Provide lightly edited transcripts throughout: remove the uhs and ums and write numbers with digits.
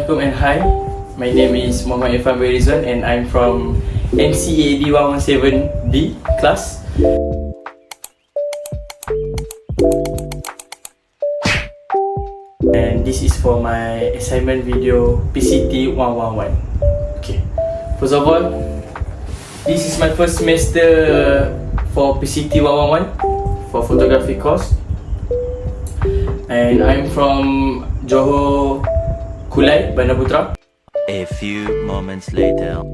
Assalamualaikum and hi. My name is Muhammad IRFAN RIDZUAN and I'm from PCT111D class. And this is for my assignment video PCT111. Okay. First of all, this is my first semester for PCT111 for photography course. And I'm from Johor Kulai, Bandar Putra. A few moments later.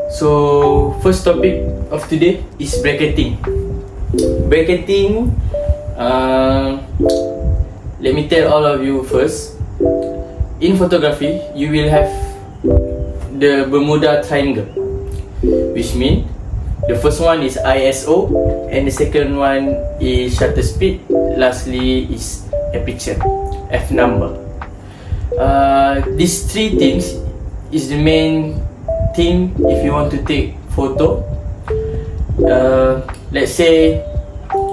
So, first topic of today is bracketing. Bracketing, let me tell all of you first. In photography, you will have the Bermuda Triangle, which means the first one is ISO and the second one is shutter speed. Lastly is aperture, f number. These three things is the main thing if you want to take photo. Let's say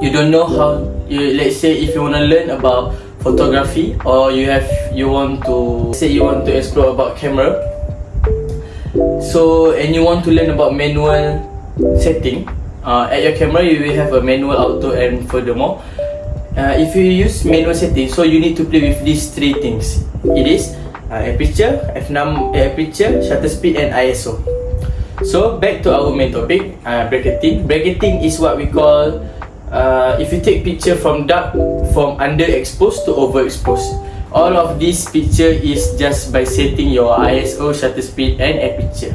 you don't know how. Let's say if you want to learn about photography or you want to explore about camera. So and you want to learn about manual setting. At your camera you will have a manual, auto, and furthermore. If you use manual setting, so you need to play with these three things. It is aperture, aperture, shutter speed, and ISO. So back to our main topic, bracketing. Bracketing is what we call if you take picture from underexposed to overexposed. All of this picture is just by setting your ISO, shutter speed, and aperture.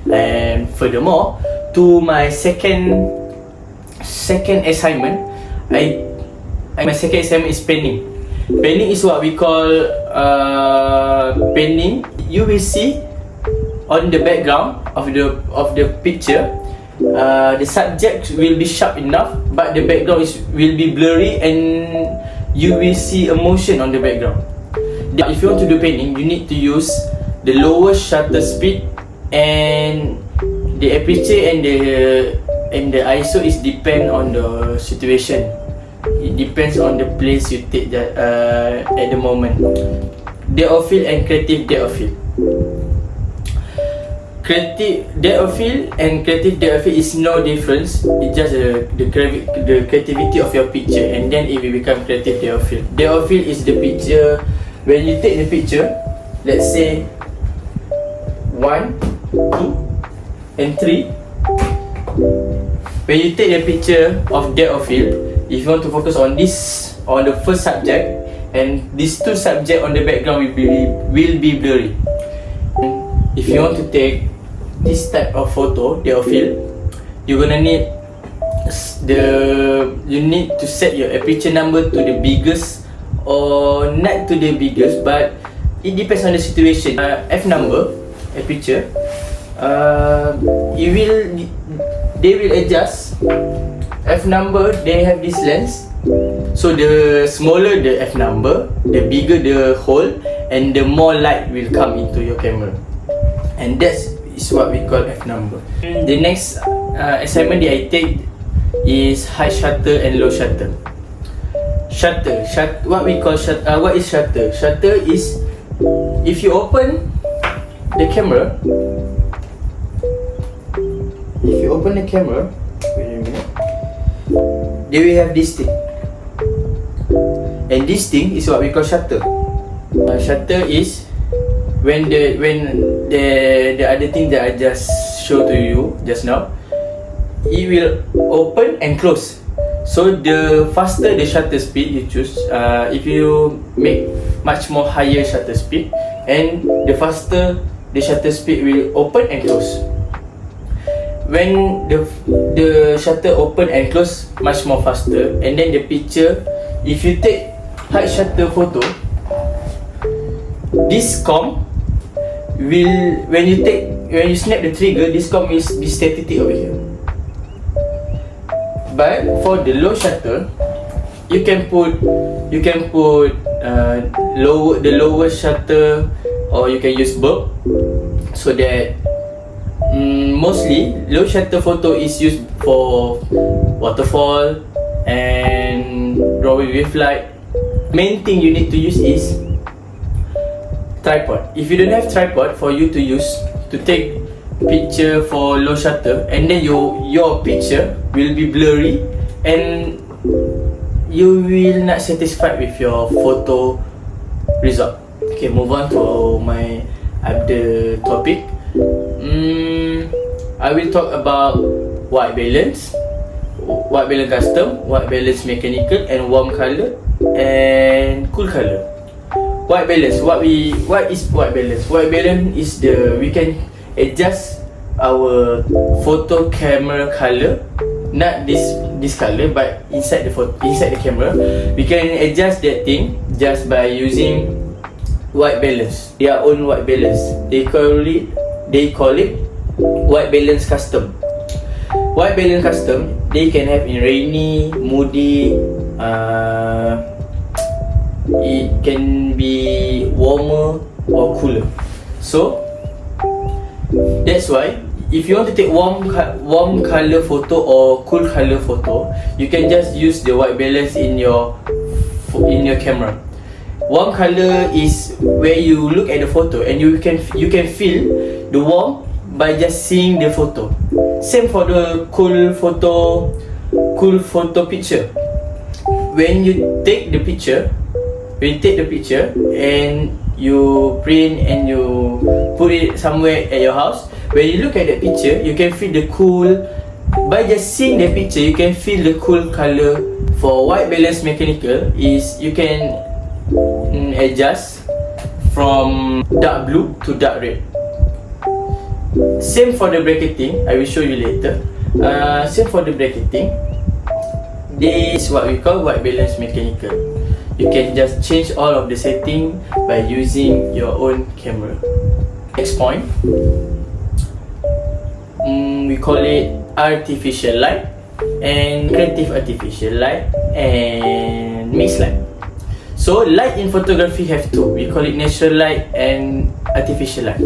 And furthermore, to my second assignment, my second assignment is panning. Panning is what we call panning. You will see on the background of the picture, the subject will be sharp enough, but the background will be blurry, and you will see a motion on the background. If you want to do panning, you need to use the lowest shutter speed, and the aperture and the ISO is depend on the situation. It depends on the place you take that at the moment. Depth of field and creative depth of field. Creative depth of field and creative depth of field is no difference. It's just the creativity of your picture, and then it will become creative depth of field. Depth of field is the picture when you take the picture. Let's say 1, 2, and 3. When you take the picture of depth of field, if you want to focus on the first subject, and these two subjects on the background will be blurry. If you want to take this type of photo, depth of field, you're gonna need you need to set your aperture number to the biggest or not to the biggest, but it depends on the situation. F number, aperture, they will adjust. F number, they have this lens, so the smaller the F number, the bigger the hole, and the more light will come into your camera, and that is what we call F number. The next assignment that I take is high shutter and low shutter. What we call shutter. What is shutter? Shutter is if you open the camera. If you open the camera, wait a minute. They will have this thing, and this thing is what we call shutter. Shutter is when the other thing that I just showed to you just now, it will open and close. So the faster the shutter speed you choose, if you make much more higher shutter speed, and the faster the shutter speed will open and close. When the shutter open and close much more faster, and then the picture, if you take high shutter photo, this comb will, when you snap the trigger, this comb will be static over here. But for the low shutter, you can put the lowest shutter, or you can use bulb, so that mostly low shutter photo is used for waterfall and drawing with light. Main thing you need to use is tripod. If you don't have tripod for you to use to take picture for low shutter, and then your picture will be blurry and you will not satisfied with your photo result. Okay, move on to my other topic. I will talk about white balance custom, white balance mechanical, and warm color and cool color. White balance. What is white balance? White balance is we can adjust our photo camera color, not this color, but inside the camera, we can adjust that thing just by using white balance. Their own white balance. They call it white balance custom. White balance custom, they can have in rainy, moody, it can be warmer or cooler. So that's why if you want to take warm color photo or cool color photo, you can just use the white balance in your camera. Warm color is where you look at the photo and you can feel the warmth by just seeing the photo. Same for the cool photo picture. When you take the picture and you print and you put it somewhere at your house, when you look at the picture, you can feel the cool. By just seeing the picture, you can feel the cool color. For white balance mechanical is you can adjust from dark blue to dark red. Same for the bracketing, I will show you later. Same for the bracketing. This is what we call white balance mechanical. You can just change all of the setting by using your own camera. Next point, we call it artificial light and creative artificial light and mixed light. So light in photography have two. We call it natural light and artificial light.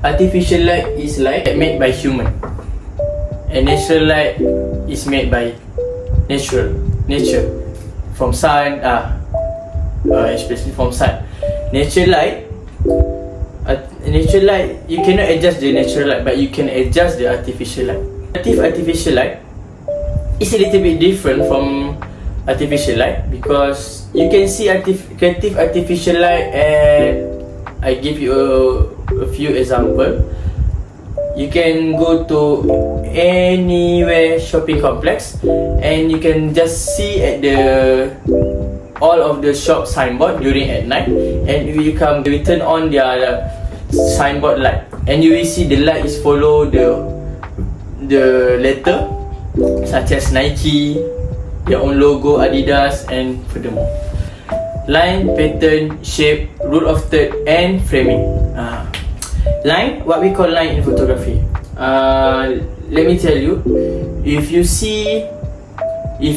Artificial light is light made by human, and natural light is made by nature from sun, especially from sun. Natural light, you cannot adjust the natural light, but you can adjust the artificial light. Artificial light is a little bit different from artificial light because you can see creative artificial light, and I give you a few examples. You can go to anywhere shopping complex and you can just see at all of the shop signboard during at night, and we turn on their signboard light, and you will see the light is follow the letter such as Nike, their own logo, Adidas, and furthermore. Line, pattern, shape, rule of third, and framing. Line, what we call line in photography. Let me tell you, if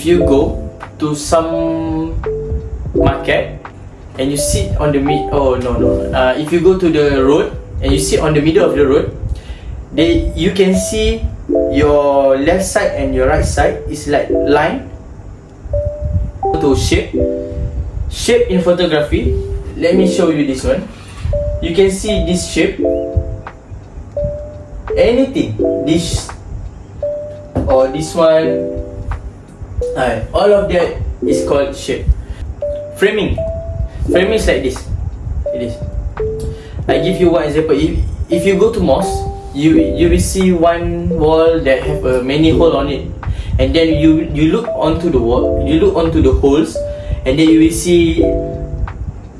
you go to some market and you sit on the if you go to the road and you sit on the middle of the road, you can see your left side and your right side is like line. To shape in photography, let me show you this one. You can see this shape, anything, this or this one, all of that is called shape. Framing is like this. It is. I give you one example. If you go to mosque, you will see one wall that have many hole on it, and then you look onto the wall, you look onto the holes, and then you will see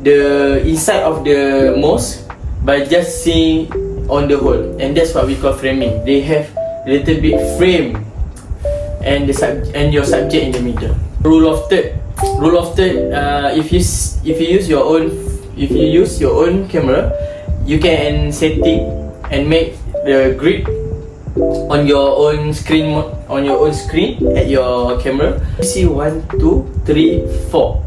the inside of the mosque by just seeing on the hole, and that's what we call framing. They have a little bit frame and your subject in the middle. Rule of third. If you use your own camera, you can setting and make the grid on your own screen at your camera. You see 1, 2, 3, 4.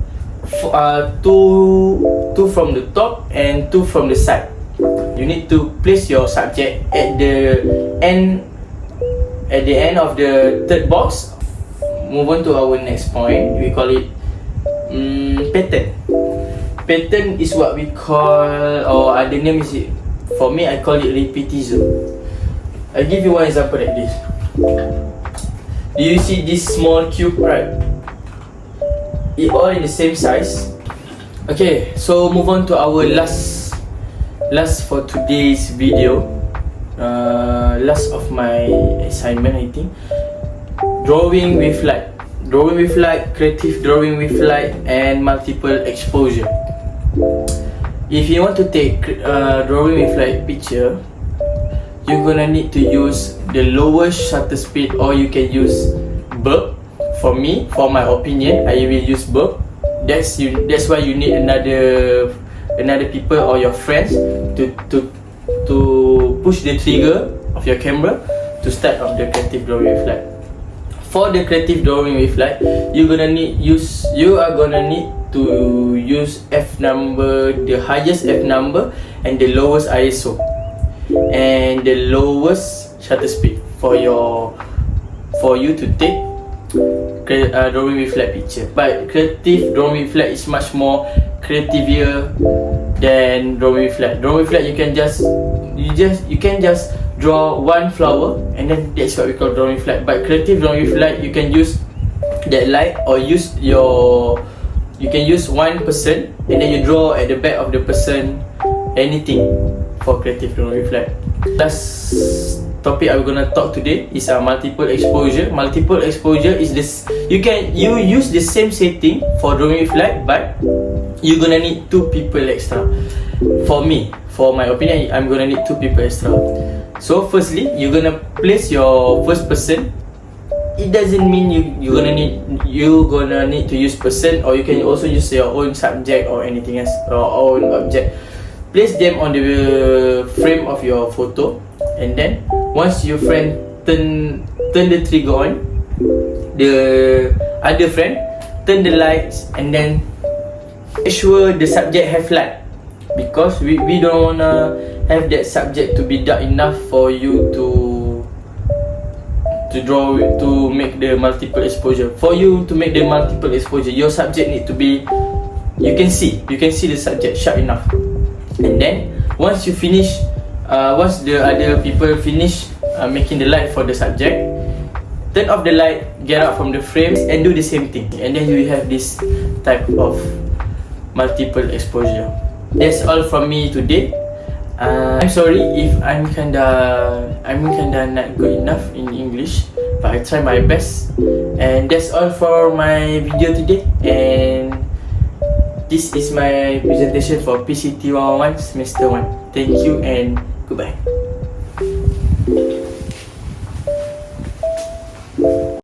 Two from the top and 2 from the side. You need to place your subject at the end of the third box. Move on to our next point. We call it pattern. pattern is what we call, or other name is it, for me I call it repetition. I'll give you one example like this. Do you see this small cube, right? It all in the same size. Okay, so move on to our last for today's video. Last of my assignment, I think. Drawing with light, creative drawing with light, and multiple exposure. If you want to take drawing with light picture, you're gonna need to use the lowest shutter speed, or you can use bulb. For me, for my opinion, I will use bulb. That's why you need another people or your friends to push the trigger of your camera to start off the creative drawing with light. For the creative drawing with light, you are gonna need to use f number, the highest f number and the lowest ISO and the lowest shutter speed for you to take drawing with light picture. But creative drawing with light is much more creativer than drawing with light. Drawing with light, you can just draw one flower, and then that's what we call drawing with light. But creative drawing with light, you can use that light, or you can use one person, and then you draw at the back of the person anything for creative drawing with light. Last topic I'm gonna talk today is multiple exposure. Multiple exposure is this. You use the same setting for drawing with light, but you're gonna need 2 people extra. For me, for my opinion, I'm gonna need 2 people extra. So firstly, you're gonna place your first person. It doesn't mean you're gonna need to use person, or you can also use your own subject or anything else, or own object. Place them on the frame of your photo, and then once your friend turn the trigger on, the other friend turn the lights, and then make sure the subject have light, because we don't wanna have that subject to be dark enough for you to draw, to make the multiple exposure. For you to make the multiple exposure, your subject need to be, you can see the subject sharp enough. And then once you finish, once the other people finish making the light for the subject, turn off the light, get out from the frames, and do the same thing, and then you have this type of multiple exposure. That's all from me today. I'm sorry if I'm kinda not good enough in English, but I try my best. And that's all for my video today. And this is my presentation for PCT111 Semester 1. Thank you and goodbye.